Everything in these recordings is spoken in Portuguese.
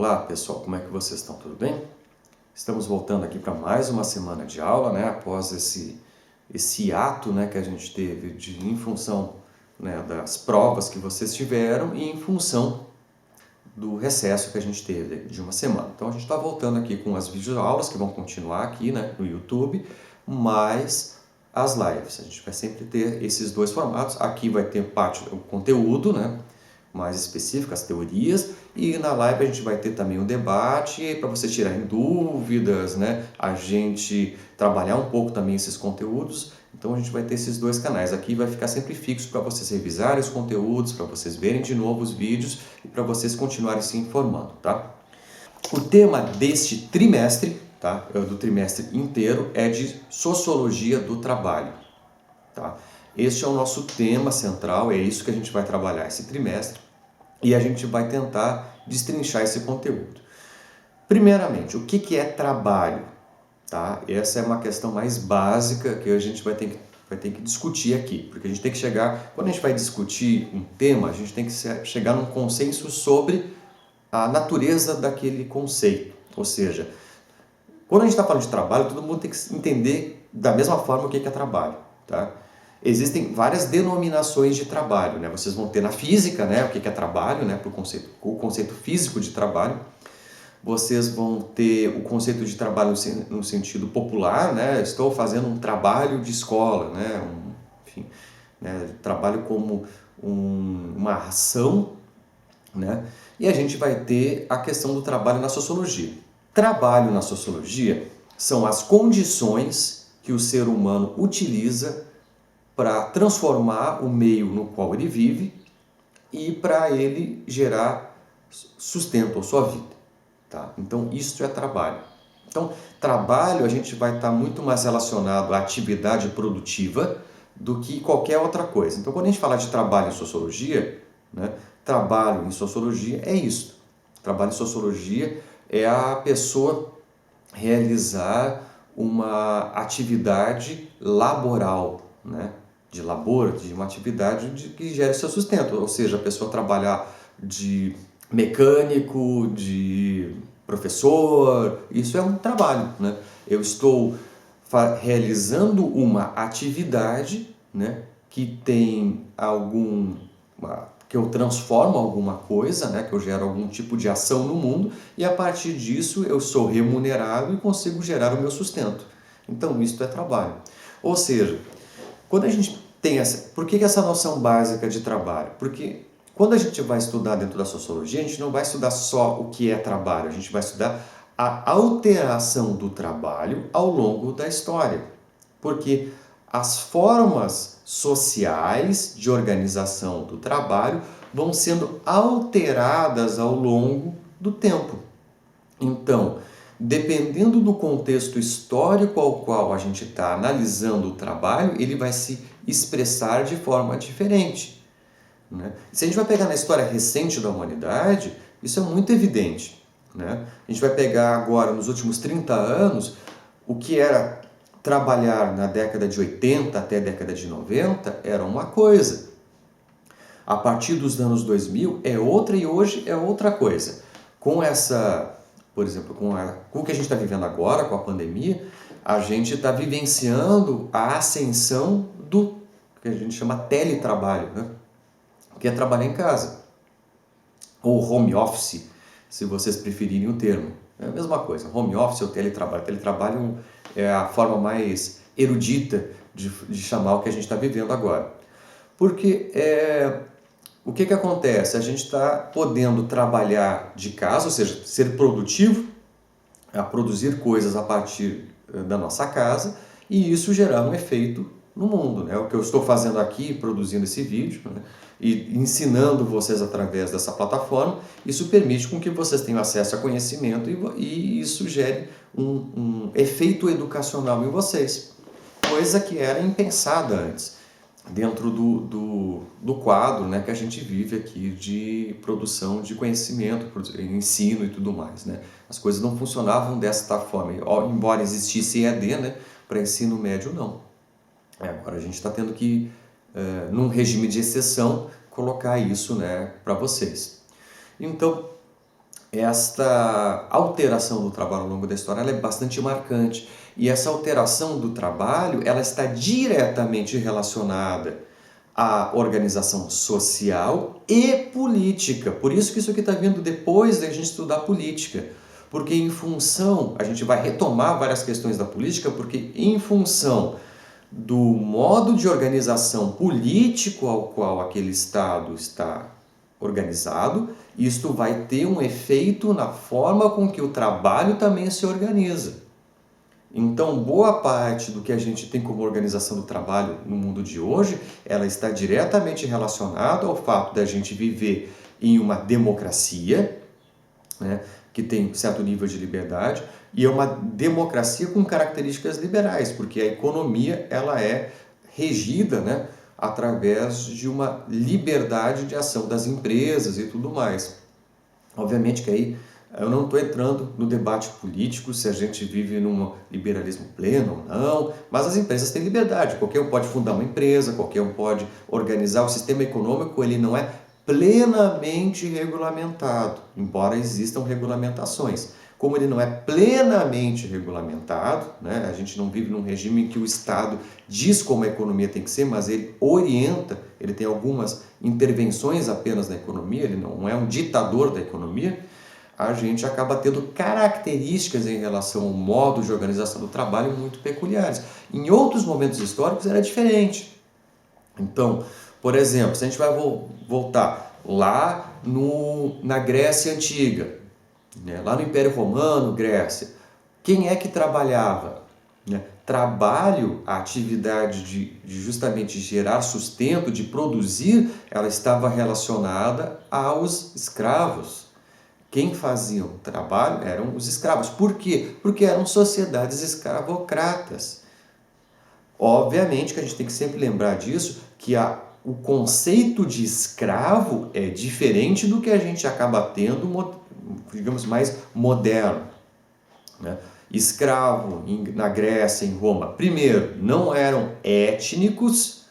Olá pessoal, como é que vocês estão? Tudo bem? Estamos voltando aqui para mais uma semana de aula, né? Após esse hiato, né, que a gente teve em função, né, das provas que vocês tiveram e em função do recesso que a gente teve de uma semana. Então a gente está voltando aqui com as videoaulas que vão continuar aqui, né, no YouTube, mais as lives. A gente vai sempre ter esses dois formatos. Aqui vai ter parte do conteúdo, né, mais específico, as teorias, e na live a gente vai ter também um debate para vocês tirarem dúvidas, né, a gente trabalhar um pouco também esses conteúdos. Então a gente vai ter esses dois canais. Aqui vai ficar sempre fixo para vocês revisarem os conteúdos, para vocês verem de novo os vídeos e para vocês continuarem se informando, tá? O tema deste trimestre, tá? Do trimestre inteiro, é de Sociologia do Trabalho, tá? Este é o nosso tema central, é isso que a gente vai trabalhar esse trimestre e a gente vai tentar destrinchar esse conteúdo. Primeiramente, o que é trabalho? Tá? Essa é uma questão mais básica que a gente vai ter que discutir aqui, porque a gente tem que chegar, quando a gente vai discutir um tema, a gente tem que chegar num consenso sobre a natureza daquele conceito. Ou seja, quando a gente está falando de trabalho, todo mundo tem que entender da mesma forma o que é trabalho. Tá? Existem várias denominações de trabalho, né? Vocês vão ter na física, né, o que é trabalho, né, o conceito físico de trabalho. Vocês vão ter o conceito de trabalho no sentido popular, né? Estou fazendo um trabalho de escola, né? Enfim, né? Trabalho como uma ação, né? E a gente vai ter a questão do trabalho na sociologia. Trabalho na sociologia são as condições que o ser humano utiliza para transformar o meio no qual ele vive e para ele gerar sustento à sua vida. Tá? Então, isso é trabalho. Então, trabalho a gente vai estar muito mais relacionado à atividade produtiva do que qualquer outra coisa. Então, quando a gente fala de trabalho em sociologia, né, trabalho em sociologia é isso. Trabalho em sociologia é a pessoa realizar uma atividade laboral, né, de labor, de uma atividade que gere seu sustento. Ou seja, a pessoa trabalhar de mecânico, de professor, isso é um trabalho, né? Eu estou realizando uma atividade, né, que tem que eu transformo alguma coisa, né, que eu gero algum tipo de ação no mundo e a partir disso eu sou remunerado e consigo gerar o meu sustento. Então, isso é trabalho. Ou seja, quando a gente tem por que essa noção básica de trabalho? Porque quando a gente vai estudar dentro da sociologia, a gente não vai estudar só o que é trabalho, a gente vai estudar a alteração do trabalho ao longo da história. Porque as formas sociais de organização do trabalho vão sendo alteradas ao longo do tempo. Então, dependendo do contexto histórico ao qual a gente está analisando o trabalho, ele vai se expressar de forma diferente. Né? Se a gente vai pegar na história recente da humanidade, isso é muito evidente. Né? A gente vai pegar agora, nos últimos 30 anos, o que era trabalhar na década de 80 até a década de 90 era uma coisa. A partir dos anos 2000 é outra e hoje é outra coisa. Com essa, por exemplo, com o que a gente está vivendo agora, com a pandemia, a gente está vivenciando a ascensão do que a gente chama teletrabalho, né? Que é trabalhar em casa, ou home office, se vocês preferirem o termo. É a mesma coisa, home office ou teletrabalho. Teletrabalho é a forma mais erudita de chamar o que a gente está vivendo agora. Porque o que acontece? A gente está podendo trabalhar de casa, ou seja, ser produtivo, a produzir coisas a partir da nossa casa, e isso gerar um efeito no mundo, né? O que eu estou fazendo aqui, produzindo esse vídeo, né, e ensinando vocês através dessa plataforma, isso permite com que vocês tenham acesso a conhecimento e isso gere um efeito educacional em vocês, coisa que era impensada antes, dentro do quadro, né, que a gente vive aqui de produção de conhecimento, ensino e tudo mais. Né? As coisas não funcionavam desta forma, embora existisse EAD, né, para ensino médio não. Agora a gente está tendo que, num regime de exceção, colocar isso, né, para vocês. Então, esta alteração do trabalho ao longo da história ela é bastante marcante. E essa alteração do trabalho ela está diretamente relacionada à organização social e política. Por isso que isso aqui está vindo depois da gente estudar política. Porque em função, a gente vai retomar várias questões da política, porque em função do modo de organização político ao qual aquele Estado está organizado, isto vai ter um efeito na forma com que o trabalho também se organiza. Então, boa parte do que a gente tem como organização do trabalho no mundo de hoje, ela está diretamente relacionada ao fato da gente viver em uma democracia, né, que tem um certo nível de liberdade, e é uma democracia com características liberais, porque a economia ela é regida, né, através de uma liberdade de ação das empresas e tudo mais. Obviamente que aí eu não estou entrando no debate político se a gente vive num liberalismo pleno ou não, mas as empresas têm liberdade, qualquer um pode fundar uma empresa, qualquer um pode organizar. O sistema econômico ele não é plenamente regulamentado, embora existam regulamentações. Como ele não é plenamente regulamentado, né, a gente não vive num regime em que o Estado diz como a economia tem que ser, mas ele orienta, ele tem algumas intervenções apenas na economia, ele não é um ditador da economia, a gente acaba tendo características em relação ao modo de organização do trabalho muito peculiares. Em outros momentos históricos era diferente. Então, por exemplo, se a gente vai voltar lá na Grécia Antiga, né? Lá no Império Romano, Grécia, quem é que trabalhava? Né? Trabalho, a atividade de justamente gerar sustento, de produzir, ela estava relacionada aos escravos. Quem fazia o trabalho eram os escravos. Por quê? Porque eram sociedades escravocratas. Obviamente que a gente tem que sempre lembrar disso, que o conceito de escravo é diferente do que a gente acaba tendo, digamos, mais moderno. Né? Escravo na Grécia, em Roma, primeiro, não eram étnicos,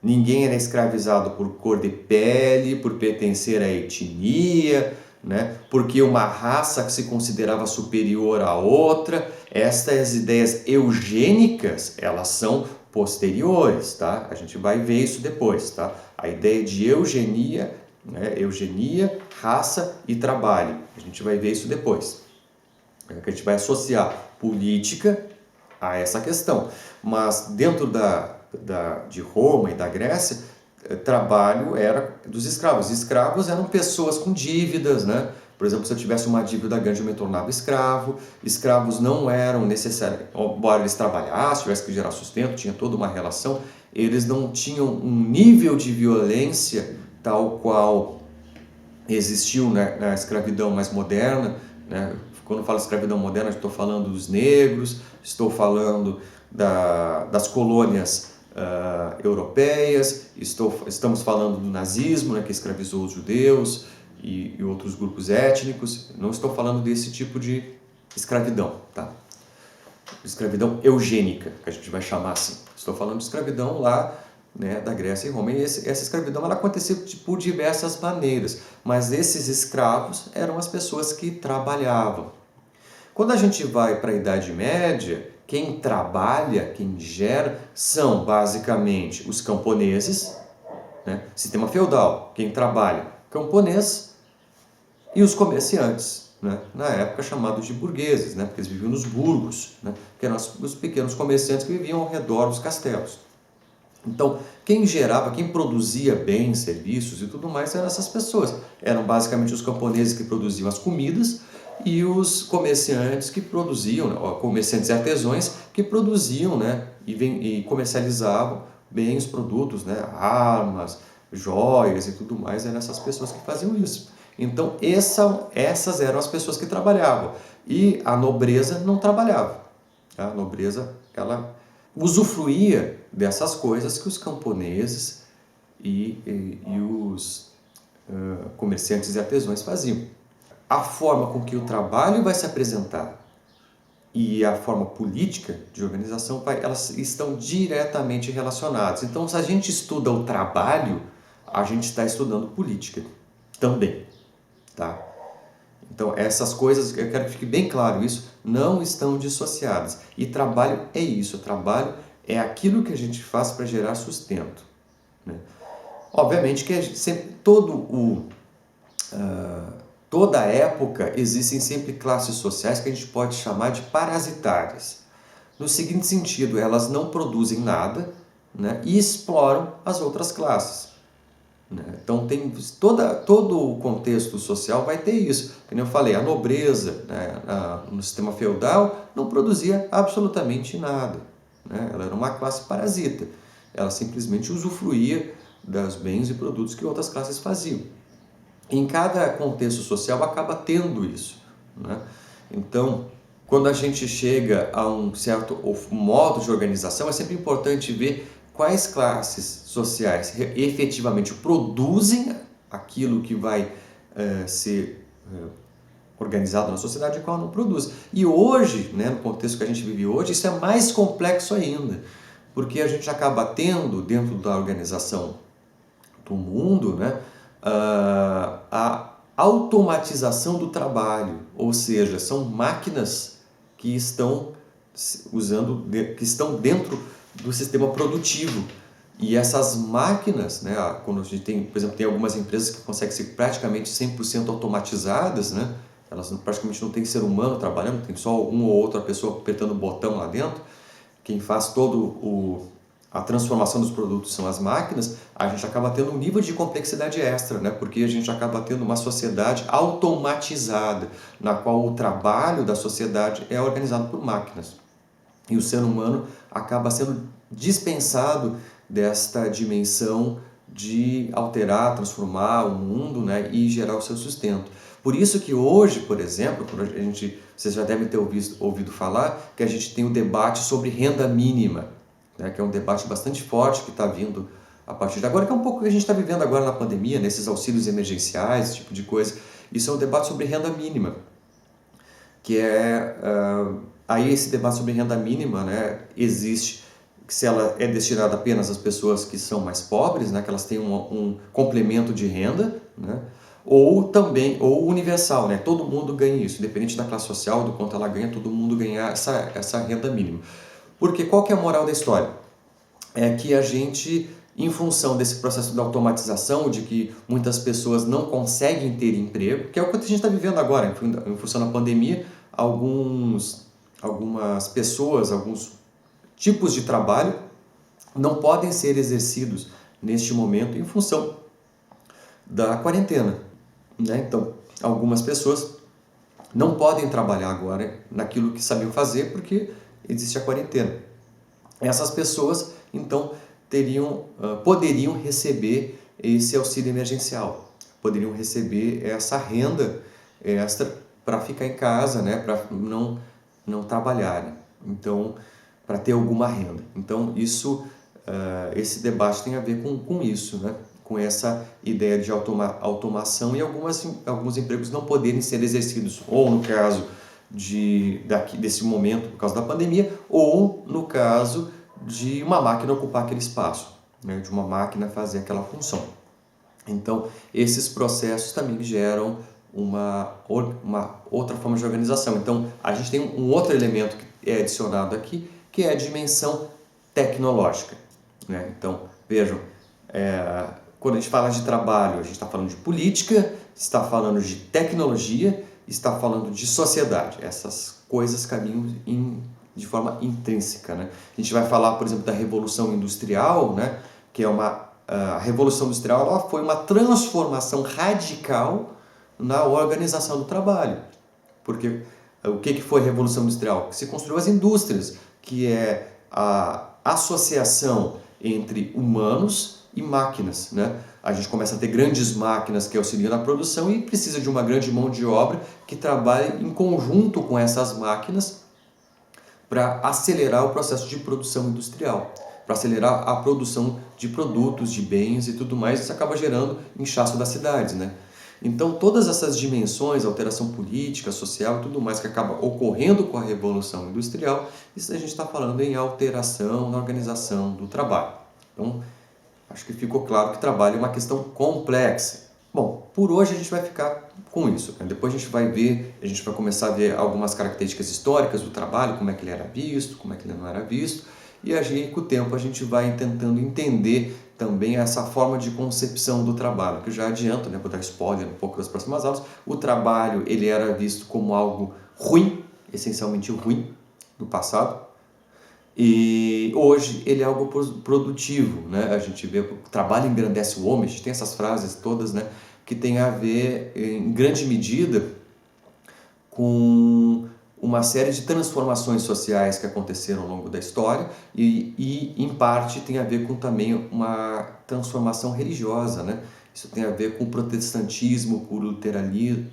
ninguém era escravizado por cor de pele, por pertencer à etnia, né? Porque uma raça que se considerava superior à outra. Estas ideias eugênicas, elas são posteriores, tá? A gente vai ver isso depois, tá? A ideia de eugenia, né? Eugenia, raça e trabalho. A gente vai ver isso depois. A gente vai associar política a essa questão. Mas dentro de Roma e da Grécia, trabalho era dos escravos. Escravos eram pessoas com dívidas, né? Por exemplo, se eu tivesse uma dívida grande, eu me tornava escravo. Escravos não eram necessários, embora eles trabalhassem, tivessem que gerar sustento, tinha toda uma relação, eles não tinham um nível de violência tal qual existiu, né, na escravidão mais moderna, né? Quando eu falo escravidão moderna, estou falando dos negros, estou falando das colônias europeias, estamos falando do nazismo, né, que escravizou os judeus e outros grupos étnicos. Não estou falando desse tipo de escravidão, tá? Escravidão eugênica, que a gente vai chamar assim. Estou falando de escravidão lá, né, da Grécia e Roma. E essa escravidão ela aconteceu por diversas maneiras, mas esses escravos eram as pessoas que trabalhavam. Quando a gente vai para a Idade Média, quem trabalha, quem gera, são basicamente os camponeses, né? Sistema feudal, quem trabalha, camponês, e os comerciantes, né? Na época chamados de burgueses, né? Porque eles viviam nos burgos, né? Que eram os pequenos comerciantes que viviam ao redor dos castelos. Então, quem gerava, quem produzia bens, serviços e tudo mais eram essas pessoas. Eram basicamente os camponeses que produziam as comidas e os comerciantes que produziam, né, comerciantes e artesãos que produziam, né, e comercializavam bem os produtos, né, armas, joias e tudo mais. Eram essas pessoas que faziam isso. Então, essas eram as pessoas que trabalhavam. E a nobreza não trabalhava. A nobreza, ela usufruía dessas coisas que os camponeses e os comerciantes e artesãos faziam. A forma com que o trabalho vai se apresentar e a forma política de organização, elas estão diretamente relacionadas. Então, se a gente estuda o trabalho, a gente está estudando política também, tá? Então, essas coisas, eu quero que fique bem claro isso, não estão dissociadas. E trabalho é isso, trabalho é aquilo que a gente faz para gerar sustento, né? Obviamente que sempre, toda época existem sempre classes sociais que a gente pode chamar de parasitárias. No seguinte sentido, elas não produzem nada, né, e exploram as outras classes, né? Então tem todo o contexto social vai ter isso. Como eu falei, a nobreza, né, no sistema feudal não produzia absolutamente nada, né? Ela era uma classe parasita. Ela simplesmente usufruía dos bens e produtos que outras classes faziam. Em cada contexto social acaba tendo isso, né? Então, quando a gente chega a um certo modo de organização, é sempre importante ver quais classes sociais efetivamente produzem aquilo que vai ser organizado na sociedade e qual não produz. E hoje, né, no contexto que a gente vive hoje, isso é mais complexo ainda, porque a gente acaba tendo dentro da organização do mundo, né, a automatização do trabalho, ou seja, são máquinas que estão que estão dentro do sistema produtivo. E essas máquinas, né, quando a gente tem, por exemplo, tem algumas empresas que conseguem ser praticamente 100% automatizadas, né, elas praticamente não tem ser humano trabalhando, tem só uma ou outra pessoa apertando o botão lá dentro. Quem faz a transformação dos produtos são as máquinas. A gente acaba tendo um nível de complexidade extra, né? Porque a gente acaba tendo uma sociedade automatizada, na qual o trabalho da sociedade é organizado por máquinas. E o ser humano acaba sendo dispensado desta dimensão de alterar, transformar o mundo, né? E gerar o seu sustento. Por isso que hoje, por exemplo, vocês já devem ter ouvido falar que a gente tem um debate sobre renda mínima, né, que é um debate bastante forte que está vindo a partir de agora, que é um pouco o que a gente está vivendo agora na pandemia, nesses auxílios emergenciais, esse tipo de coisa. Isso é um debate sobre renda mínima, que aí esse debate sobre renda mínima, né, existe, se ela é destinada apenas às pessoas que são mais pobres, né, que elas têm um complemento de renda, né, ou universal, né, todo mundo ganha isso, independente da classe social, do quanto ela ganha, todo mundo ganha essa renda mínima. Porque qual que é a moral da história? É que a gente, em função desse processo de automatização, de que muitas pessoas não conseguem ter emprego, que é o que a gente está vivendo agora, em função da pandemia, algumas pessoas, alguns tipos de trabalho não podem ser exercidos neste momento em função da quarentena, né? Então, algumas pessoas não podem trabalhar agora naquilo que sabiam fazer porque existe a quarentena. Essas pessoas, então, poderiam receber esse auxílio emergencial, poderiam receber essa renda extra para ficar em casa, né, para não trabalharem, então, para ter alguma renda. Então, esse debate tem a ver com isso, né, com essa ideia de automação e alguns empregos não poderem ser exercidos, ou no caso desse momento por causa da pandemia, ou no caso de uma máquina ocupar aquele espaço, né, de uma máquina fazer aquela função. Então, esses processos também geram uma outra forma de organização. Então, a gente tem um outro elemento que é adicionado aqui, que é a dimensão tecnológica, né? Então, vejam, quando a gente fala de trabalho, a gente está falando de política, está falando de tecnologia, está falando de sociedade. Essas coisas caminham de forma intrínseca, né? A gente vai falar, por exemplo, da Revolução Industrial, né? Que é a Revolução Industrial ela foi uma transformação radical na organização do trabalho. Porque o que foi a Revolução Industrial? Se construiu as indústrias, que é a associação entre humanos e máquinas, né? A gente começa a ter grandes máquinas que auxiliam na produção e precisa de uma grande mão de obra que trabalhe em conjunto com essas máquinas para acelerar o processo de produção industrial, para acelerar a produção de produtos, de bens e tudo mais. Isso acaba gerando inchaço das cidades, né? Então, todas essas dimensões, alteração política, social e tudo mais que acaba ocorrendo com a Revolução Industrial, isso a gente está falando em alteração na organização do trabalho. Então, acho que ficou claro que trabalho é uma questão complexa. Bom, por hoje a gente vai ficar com isso, né? Depois a gente vai ver, a gente vai começar a ver algumas características históricas do trabalho, como é que ele era visto, como é que ele não era visto, e aí com o tempo a gente vai tentando entender também essa forma de concepção do trabalho, que eu já adianto, né, vou dar spoiler um pouco das próximas aulas. O trabalho ele era visto como algo ruim, essencialmente ruim, no passado, e hoje ele é algo produtivo, né? A gente vê que o trabalho engrandece o homem, a gente tem essas frases todas, né, que tem a ver em grande medida com uma série de transformações sociais que aconteceram ao longo da história e em parte tem a ver com também uma transformação religiosa, né? Isso tem a ver com o protestantismo, com o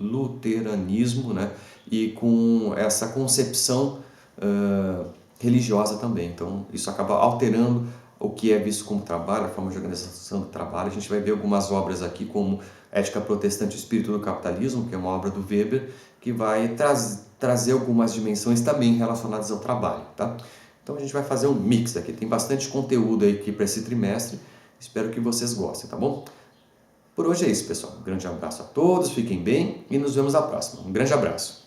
luteranismo, né? E com essa concepção religiosa também. Então isso acaba alterando o que é visto como trabalho, a forma de organização do trabalho. A gente vai ver algumas obras aqui como Ética Protestante e o Espírito do Capitalismo, que é uma obra do Weber, que vai trazer algumas dimensões também relacionadas ao trabalho, tá? Então a gente vai fazer um mix aqui, tem bastante conteúdo aí aqui para esse trimestre, espero que vocês gostem, tá bom? Por hoje é isso, pessoal. Um grande abraço a todos, fiquem bem e nos vemos na próxima. Um grande abraço.